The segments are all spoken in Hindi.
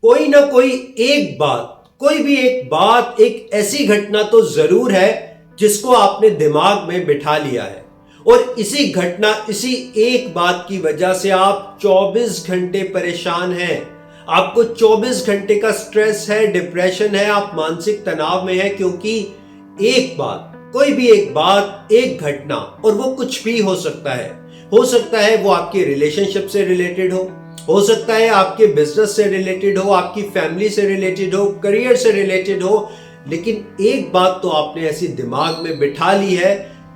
कोई ना कोई एक बात, कोई भी एक बात, एक ऐसी घटना तो जरूर है जिसको आपने दिमाग में बिठा लिया है और इसी घटना, इसी एक बात की वजह से आप 24 घंटे परेशान हैं। आपको 24 घंटे का स्ट्रेस है, डिप्रेशन है, आप मानसिक तनाव में हैं क्योंकि एक बात, कोई भी एक बात, एक घटना, और वो कुछ भी हो सकता है। हो सकता है वो आपके रिलेशनशिप से रिलेटेड हो सकता है आपके बिजनेस से रिलेटेड हो, आपकी फैमिली से रिलेटेड हो, करियर से रिलेटेड हो, लेकिन एक बात तो आपने ऐसी दिमाग में बिठा ली है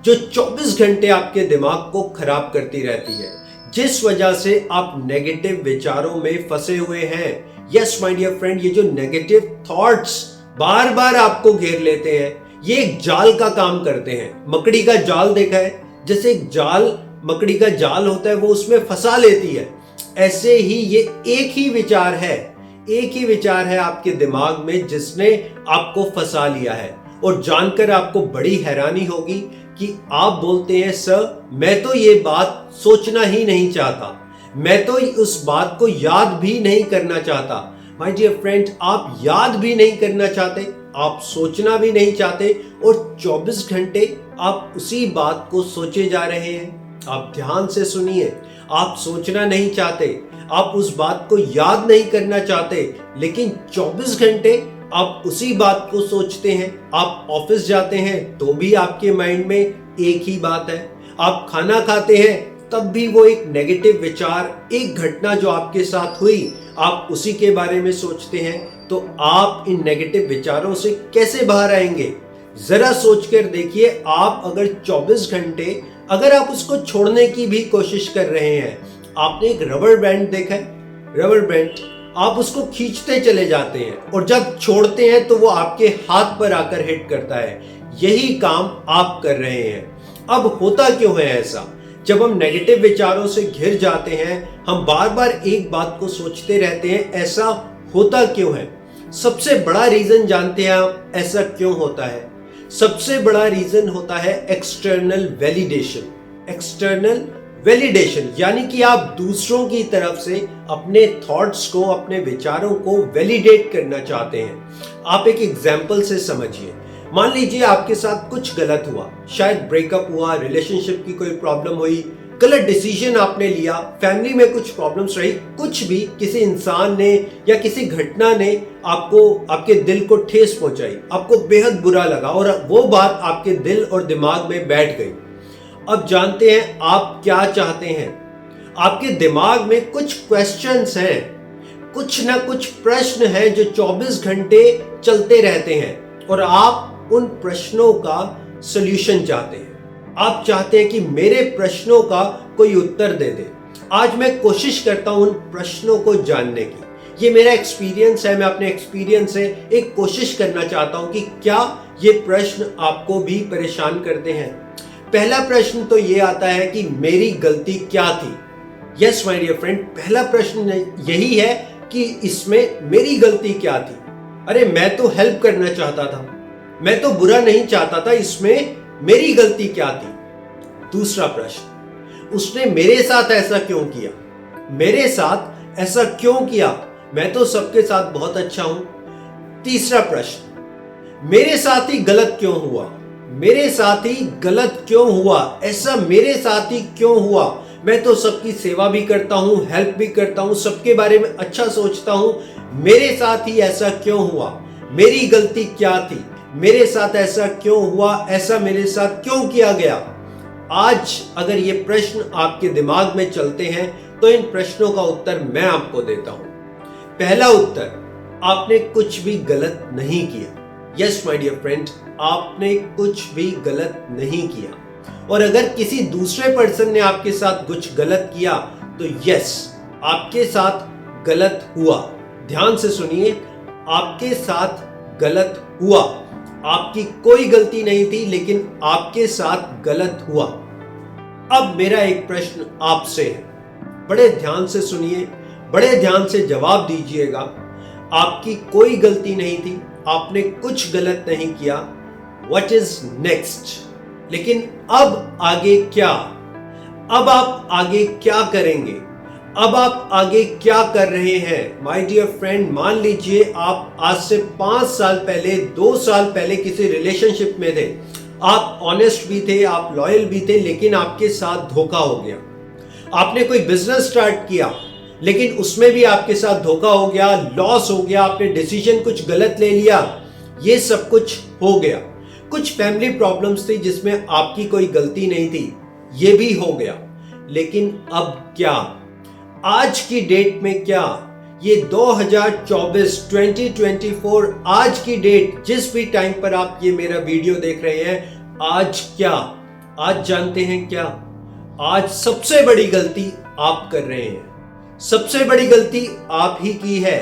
जो 24 घंटे आपके दिमाग को खराब करती रहती है, जिस वजह से आप नेगेटिव विचारों में फंसे हुए हैं। यस माय डियर फ्रेंड, ये जो नेगेटिव थॉट्स बार बार आपको घेर लेते हैं, ये एक जाल का काम करते हैं। मकड़ी का जाल देखा है? जैसे एक जाल, मकड़ी का जाल होता है, वो उसमें फंसा लेती है। ऐसे ही ये एक ही विचार है, एक ही विचार है आपके दिमाग में जिसने आपको फंसा लिया है। और जानकर आपको बड़ी हैरानी होगी कि आप बोलते हैं, सर मैं तो ये बात सोचना ही नहीं चाहता, मैं तो उस बात को याद भी नहीं करना चाहता। माय डियर फ्रेंड, आप याद भी नहीं करना चाहते, आप सोचना भी नहीं चाहते और 24 घंटे आप उसी बात को सोचे जा रहे हैं। आप ध्यान से सुनिए, आप सोचना नहीं चाहते, आप उस बात को याद नहीं करना चाहते, लेकिन 24 घंटे आप उसी बात को सोचते हैं। आप ऑफिस जाते हैं तो भी आपके माइंड में एक ही बात है, आप खाना खाते हैं तब भी वो एक नेगेटिव विचार, एक घटना जो आपके साथ हुई, आप उसी के बारे में सोचते हैं। तो आप इन नेगेटिव विचारों से कैसे बाहर आएंगे? जरा सोचकर देखिए, आप अगर 24 घंटे अगर आप उसको छोड़ने की भी कोशिश कर रहे हैं, आपने एक रबर बैंड देखा है? रबर बैंड, आप उसको खींचते चले जाते हैं और जब छोड़ते हैं तो वो आपके हाथ पर आकर हिट करता है। यही काम आप कर रहे हैं। अब होता क्यों है ऐसा? जब हम नेगेटिव विचारों से घिर जाते हैं, हम बार बार एक बात को सोचते रहते हैं, ऐसा होता क्यों है? सबसे बड़ा रीजन जानते हैं आप ऐसा क्यों होता है? सबसे बड़ा रीजन होता है एक्सटर्नल वैलिडेशन। एक्सटर्नल वैलिडेशन यानी कि आप दूसरों की तरफ से अपने थॉट्स को, अपने विचारों को वैलिडेट करना चाहते हैं। आप एक एग्जाम्पल से समझिए। मान लीजिए आपके साथ कुछ गलत हुआ, शायद ब्रेकअप हुआ, रिलेशनशिप की कोई प्रॉब्लम हुई, गलत डिसीजन आपने लिया, फैमिली में कुछ प्रॉब्लम्स रही, कुछ भी, किसी इंसान ने या किसी घटना ने आपको, आपके दिल को ठेस पहुंचाई, आपको बेहद बुरा लगा और वो बात आपके दिल और दिमाग में बैठ गई। अब जानते हैं आप क्या चाहते हैं? आपके दिमाग में कुछ क्वेश्चंस हैं, कुछ ना कुछ प्रश्न हैं जो 24 घंटे चलते रहते हैं और आप उन प्रश्नों का सॉल्यूशन चाहते हैं। आप चाहते हैं कि मेरे प्रश्नों का कोई उत्तर दे दे। आज मैं कोशिश करता हूं उन प्रश्नों को जानने की। ये मेरा एक्सपीरियंस है, मैं अपने एक्सपीरियंस से एक कोशिश करना चाहता हूं कि क्या ये प्रश्न आपको भी परेशान करते हैं। पहला प्रश्न तो ये आता है कि मेरी गलती क्या थी? यस माय डियर फ्रेंड, पहला प्रश्न यही है कि इसमें मेरी गलती क्या थी। अरे मैं तो हेल्प करना चाहता था, मैं तो बुरा नहीं चाहता था, इसमें मेरी गलती क्या थी? दूसरा प्रश्न, उसने मेरे साथ ऐसा क्यों किया? मेरे साथ ऐसा क्यों किया? मैं तो सबके साथ बहुत अच्छा हूं। तीसरा प्रश्न, मेरे साथ ही गलत क्यों हुआ? मेरे साथ ही गलत क्यों हुआ? ऐसा मेरे साथ ही क्यों हुआ? मैं तो सबकी सेवा भी करता हूं, हेल्प भी करता हूं, सबके बारे में अच्छा सोचता हूं, मेरे साथ ही ऐसा क्यों हुआ? मेरी गलती क्या थी? मेरे साथ ऐसा क्यों हुआ? ऐसा मेरे साथ क्यों किया गया? आज अगर ये प्रश्न आपके दिमाग में चलते हैं तो इन प्रश्नों का उत्तर मैं आपको देता हूं। पहला उत्तर, आपने कुछ भी गलत नहीं किया। यस माय डियर फ्रेंड, आपने कुछ भी गलत नहीं किया। और अगर किसी दूसरे पर्सन ने आपके साथ कुछ गलत किया तो यस, आपके साथ गलत हुआ। ध्यान से सुनिए, आपके साथ गलत हुआ। आपकी कोई गलती नहीं थी, लेकिन आपके साथ गलत हुआ। अब मेरा एक प्रश्न आपसे है, बड़े ध्यान से सुनिए, बड़े ध्यान से जवाब दीजिएगा। आपकी कोई गलती नहीं थी, आपने कुछ गलत नहीं किया। What is next? लेकिन अब आगे क्या? अब आप आगे क्या करेंगे? अब आप आगे क्या कर रहे हैं? माय डियर फ्रेंड, मान लीजिए आप आज से 5 साल पहले, 2 साल पहले किसी रिलेशनशिप में थे। आप ऑनेस्ट भी थे, आप लॉयल भी थे, लेकिन आपके साथ धोखा हो गया। आपने कोई बिजनेस स्टार्ट किया, लेकिन उसमें भी आपके साथ धोखा हो गया, लॉस हो गया, आपने डिसीजन कुछ गलत ले लिया, ये सब कुछ हो गया। कुछ फैमिली प्रॉब्लम्स थी जिसमें आपकी कोई गलती नहीं थी, ये भी हो गया। लेकिन अब क्या? आज की डेट में क्या? ये 2024 2024 आज की डेट, जिस भी टाइम पर आप ये मेरा वीडियो देख रहे हैं, आज क्या? आज जानते हैं क्या? आज सबसे बड़ी गलती आप कर रहे हैं। सबसे बड़ी गलती आप ही की है।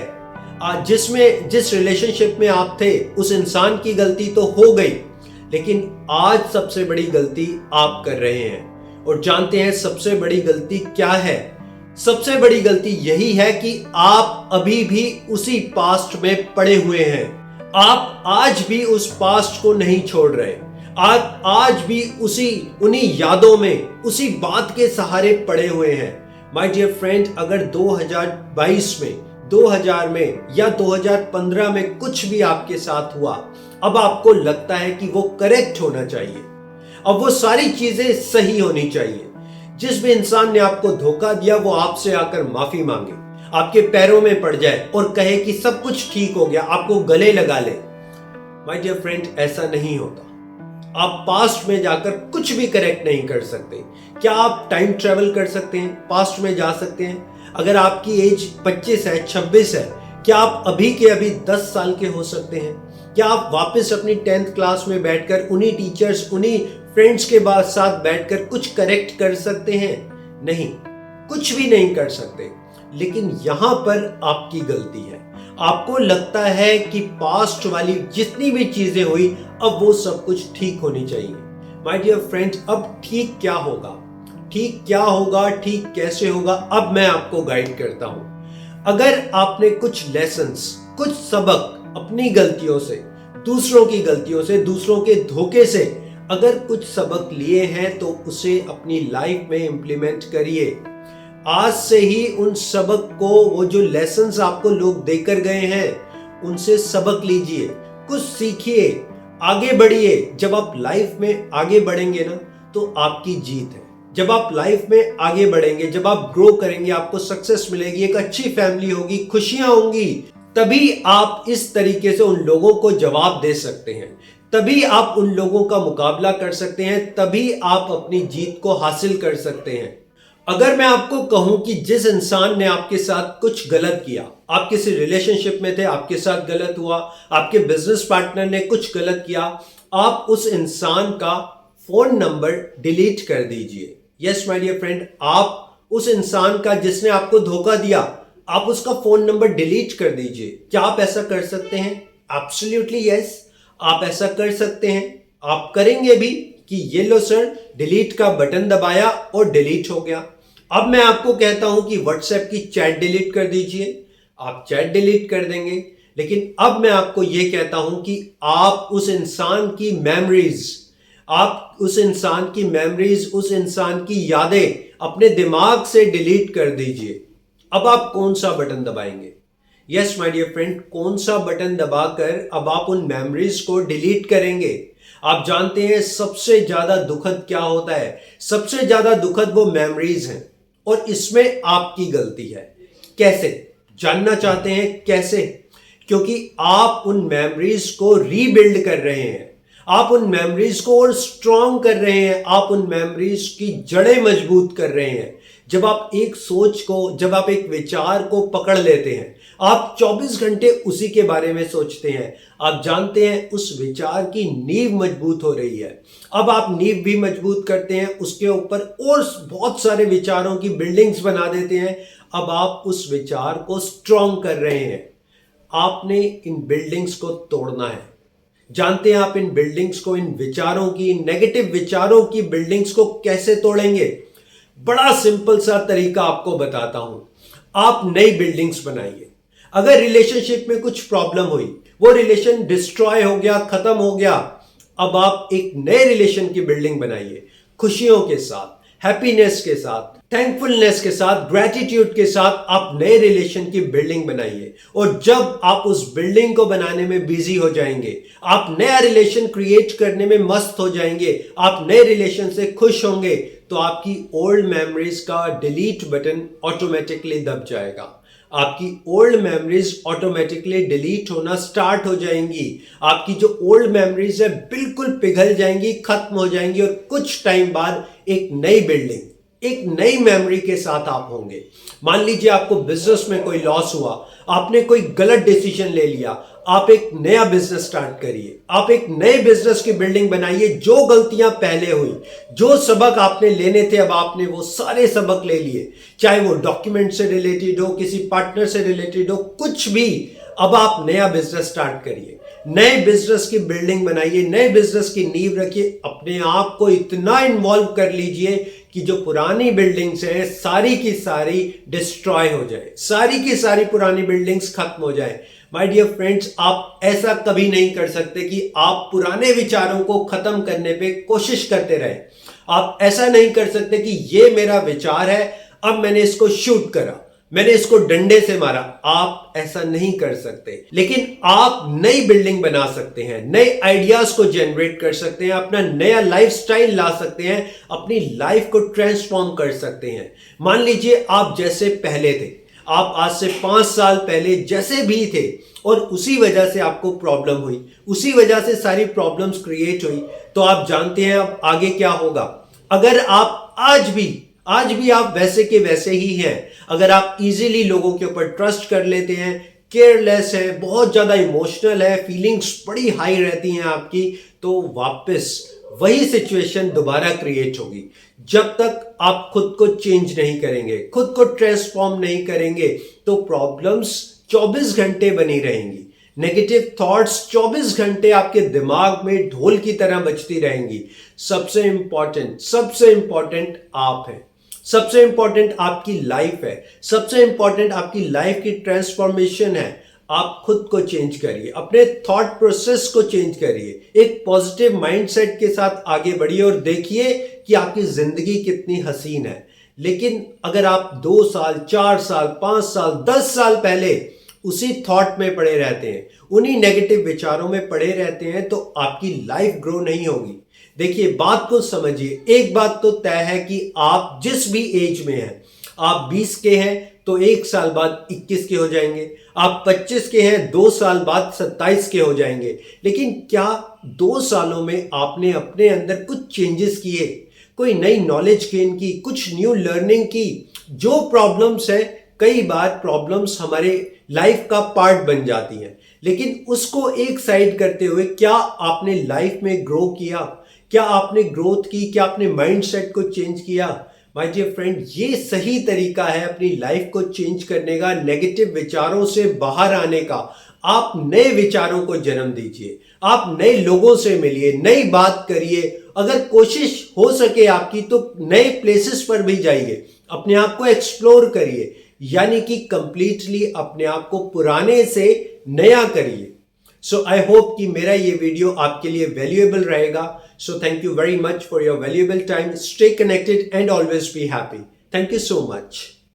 आज जिस रिलेशनशिप में आप थे, उस इंसान की गलती तो हो गई, लेकिन आज सबसे बड़ी गलती आप कर रहे हैं। और जानते हैं सबसे बड़ी गलती क्या है? सबसे बड़ी गलती यही है कि आप अभी भी उसी पास्ट में पड़े हुए हैं। आप आज भी उस पास्ट को नहीं छोड़ रहे। आप आज भी उन्हीं यादों में, उसी बात के सहारे पड़े हुए हैं। माय डियर फ्रेंड, अगर 2022 में, 2000 में या 2015 में कुछ भी आपके साथ हुआ, अब आपको लगता है कि वो करेक्ट होना चाहिए, अब वो सारी चीजें सही होनी चाहिए। जिस भी इंसान ने आपको धोखा दिया, वो आपसे आकर माफी मांगे, आपके पैरों में पड़ जाए और कहे कि सब कुछ ठीक हो गया, आपको गले लगा ले। माय डियर फ्रेंड, ऐसा नहीं होता। आप पास्ट में जाकर कुछ भी करेक्ट नहीं कर सकते। क्या आप टाइम ट्रेवल कर सकते हैं? पास्ट में जा सकते हैं? अगर आपकी एज 25 है, 26 है, क्या आप अभी के अभी 10 साल के हो सकते हैं? क्या आप वापस अपनी 10th क्लास में बैठकर उन्हीं टीचर्स, उन्हीं फ्रेंड्स के साथ बैठकर कुछ करेक्ट कर सकते हैं? नहीं, कुछ भी नहीं कर सकते। लेकिन यहां पर आपकी गलती है। आपको लगता है कि पास्ट वाली जितनी भी चीजें हुई, अब वो सब कुछ ठीक होनी चाहिए। माय डियर फ्रेंड, अब ठीक क्या होगा? ठीक क्या होगा? ठीक कैसे होगा? अब मैं आपको गाइड करता हूं। अगर आपने कुछ लेसन्स, कुछ सबक अपनी गलतियों से, दूसरों की गलतियों से, दूसरों के धोखे से अगर कुछ सबक लिए हैं, तो उसे अपनी लाइफ में इंप्लीमेंट करिए। आज से ही उन सबक को, वो जो लेसन्स आपको लोग देकर गए हैं, उनसे सबक लीजिए, कुछ सीखिए, आगे बढ़िए। जब आप लाइफ में आगे बढ़ेंगे ना, तो आपकी जीत है। जब आप लाइफ में आगे बढ़ेंगे, जब आप ग्रो करेंगे, आपको सक्सेस मिलेगी, एक अच्छी फैमिली होगी, खुशियां होंगी, तभी आप इस तरीके से उन लोगों को जवाब दे सकते हैं, तभी आप उन लोगों का मुकाबला कर सकते हैं, तभी आप अपनी जीत को हासिल कर सकते हैं। अगर मैं आपको कहूं कि जिस इंसान ने आपके साथ कुछ गलत किया, आप किसी रिलेशनशिप में थे, आपके साथ गलत हुआ, आपके बिजनेस पार्टनर ने कुछ गलत किया, आप उस इंसान का फोन नंबर डिलीट कर दीजिए। यस माय डियर फ्रेंड, आप उस इंसान का, जिसने आपको धोखा दिया, आप उसका फोन नंबर डिलीट कर दीजिए। क्या आप ऐसा कर सकते हैं? एब्सोल्युटली यस, आप ऐसा कर सकते हैं। आप करेंगे भी कि ये लो सर, डिलीट का बटन दबाया और डिलीट हो गया। अब मैं आपको कहता हूं कि व्हाट्सएप की चैट डिलीट कर दीजिए, आप चैट डिलीट कर देंगे। लेकिन अब मैं आपको यह कहता हूं कि आप उस इंसान की मेमोरीज, उस इंसान की यादें अपने दिमाग से डिलीट कर दीजिए। अब आप कौन सा बटन दबाएंगे? यस माय डियर फ्रेंड, कौन सा बटन दबाकर अब आप उन मेमोरीज को डिलीट करेंगे? आप जानते हैं सबसे ज्यादा दुखद क्या होता है? सबसे ज्यादा दुखद वो मेमोरीज हैं, और इसमें आपकी गलती है। कैसे? जानना चाहते हैं कैसे? क्योंकि आप उन मेमोरीज को रीबिल्ड कर रहे हैं, आप उन मेमोरीज को और स्ट्रॉन्ग कर रहे हैं, आप उन मेमोरीज की जड़ें मजबूत कर रहे हैं। जब आप एक सोच को, जब आप एक विचार को पकड़ लेते हैं, आप 24 घंटे उसी के बारे में सोचते हैं, आप जानते हैं उस विचार की नींव मजबूत हो रही है। अब आप नींव भी मजबूत करते हैं, उसके ऊपर और बहुत सारे विचारों की बिल्डिंग्स बना देते हैं। अब आप उस विचार को स्ट्रॉन्ग कर रहे हैं। आपने इन बिल्डिंग्स को तोड़ना है। जानते हैं आप इन बिल्डिंग्स को, इन विचारों की, नेगेटिव विचारों की बिल्डिंग्स को कैसे तोड़ेंगे? बड़ा सिंपल सा तरीका आपको बताता हूं। आप नई बिल्डिंग्स बनाइए। अगर रिलेशनशिप में कुछ प्रॉब्लम हुई, वो रिलेशन डिस्ट्रॉय हो गया, खत्म हो गया, अब आप एक नए रिलेशन की बिल्डिंग बनाइए, खुशियों के साथ, हैप्पीनेस के साथ, थैंकफुलनेस के साथ, ग्रेटिट्यूड के साथ आप नए रिलेशन की बिल्डिंग बनाइए। और जब आप उस बिल्डिंग को बनाने में बिजी हो जाएंगे, आप नया रिलेशन क्रिएट करने में मस्त हो जाएंगे, आप नए रिलेशन से खुश होंगे, तो आपकी ओल्ड मेमोरीज का डिलीट बटन ऑटोमेटिकली दब जाएगा। आपकी ओल्ड मेमोरीज ऑटोमेटिकली डिलीट होना स्टार्ट हो जाएंगी। आपकी जो ओल्ड मेमोरीज है बिल्कुल पिघल जाएंगी, खत्म हो जाएंगी, और कुछ टाइम बाद एक नई बिल्डिंग, एक नई मेमोरी के साथ आप होंगे। मान लीजिए आपको बिजनेस में कोई लॉस हुआ, आपने कोई गलत डिसीजन ले लिया, आप एक नया बिजनेस स्टार्ट करिए, आप एक नए बिजनेस की बिल्डिंग बनाइए। जो गलतियां पहले हुई, जो सबक आपने लेने थे, अब आपने वो सारे सबक ले लिए, चाहे वो डॉक्यूमेंट से रिलेटेड हो, किसी पार्टनर से रिलेटेड हो, कुछ भी। अब आप नया बिजनेस स्टार्ट करिए, नए बिजनेस की बिल्डिंग बनाइए, नए बिजनेस की नींव रखिए। अपने आप को इतना इन्वॉल्व कर लीजिए कि जो पुरानी बिल्डिंग्स हैं सारी की सारी डिस्ट्रॉय हो जाए, सारी की सारी पुरानी बिल्डिंग्स खत्म हो जाए। माय डियर फ्रेंड्स, आप ऐसा कभी नहीं कर सकते कि आप पुराने विचारों को खत्म करने पे कोशिश करते रहे। आप ऐसा नहीं कर सकते कि ये मेरा विचार है, अब मैंने इसको शूट करा, मैंने इसको डंडे से मारा। आप ऐसा नहीं कर सकते, लेकिन आप नई बिल्डिंग बना सकते हैं, नए आइडियाज को जनरेट कर सकते हैं, अपना नया लाइफस्टाइल ला सकते हैं, अपनी लाइफ को ट्रांसफॉर्म कर सकते हैं। मान लीजिए आप जैसे पहले थे, आप आज से 5 साल पहले जैसे भी थे, और उसी वजह से आपको प्रॉब्लम हुई, उसी वजह से सारी प्रॉब्लम्स क्रिएट हुई, तो आप जानते हैं अब आगे क्या होगा। अगर आप आज भी आप वैसे के वैसे ही हैं, अगर आप इजीली लोगों के ऊपर ट्रस्ट कर लेते हैं, केयरलेस है, बहुत ज्यादा इमोशनल है, फीलिंग्स बड़ी हाई रहती हैं आपकी, तो वापस वही सिचुएशन दोबारा क्रिएट होगी। जब तक आप खुद को चेंज नहीं करेंगे, खुद को ट्रांसफॉर्म नहीं करेंगे, तो प्रॉब्लम्स 24 घंटे बनी रहेंगी। नेगेटिव थॉट्स 24 घंटे आपके दिमाग में ढोल की तरह बजती रहेंगी। सबसे इंपॉर्टेंट आप हैं, सबसे इंपॉर्टेंट आपकी लाइफ है, सबसे इंपॉर्टेंट आपकी लाइफ की ट्रांसफॉर्मेशन है। आप खुद को चेंज करिए, अपने थॉट प्रोसेस को चेंज करिए, एक पॉजिटिव माइंडसेट के साथ आगे बढ़िए और देखिए कि आपकी जिंदगी कितनी हसीन है। लेकिन अगर आप 2 साल, 4 साल, 5 साल, 10 साल पहले उसी थॉट में पड़े रहते हैं, उन्हीं नेगेटिव विचारों में पड़े रहते हैं, तो आपकी लाइफ ग्रो नहीं होगी। देखिए, बात को समझिए। एक बात तो तय है कि आप जिस भी एज में हैं, आप 20 के हैं तो 1 साल बाद 21 के हो जाएंगे, आप 25 के हैं 2 साल बाद 27 के हो जाएंगे। लेकिन क्या 2 सालों में आपने अपने अंदर कुछ चेंजेस किए, कोई नई नॉलेज गेन की, कुछ न्यू लर्निंग की? जो प्रॉब्लम्स है, कई बार प्रॉब्लम्स हमारे लाइफ का पार्ट बन जाती हैं, लेकिन उसको एक साइड करते हुए क्या आपने लाइफ में ग्रो किया? क्या आपने ग्रोथ की? क्या आपने माइंडसेट को चेंज किया? माय डियर फ्रेंड, ये सही तरीका है अपनी लाइफ को चेंज करने का, नेगेटिव विचारों से बाहर आने का। आप नए विचारों को जन्म दीजिए, आप नए लोगों से मिलिए, नई बात करिए। अगर कोशिश हो सके आपकी तो नए प्लेसेस पर भी जाइए, अपने आप को एक्सप्लोर करिए, यानी कि कंप्लीटली अपने आप को पुराने से नया करिए। सो आई होप कि मेरा ये वीडियो आपके लिए वैल्यूएबल रहेगा। So thank you very much for your valuable time. Stay connected and always be happy. Thank you so much.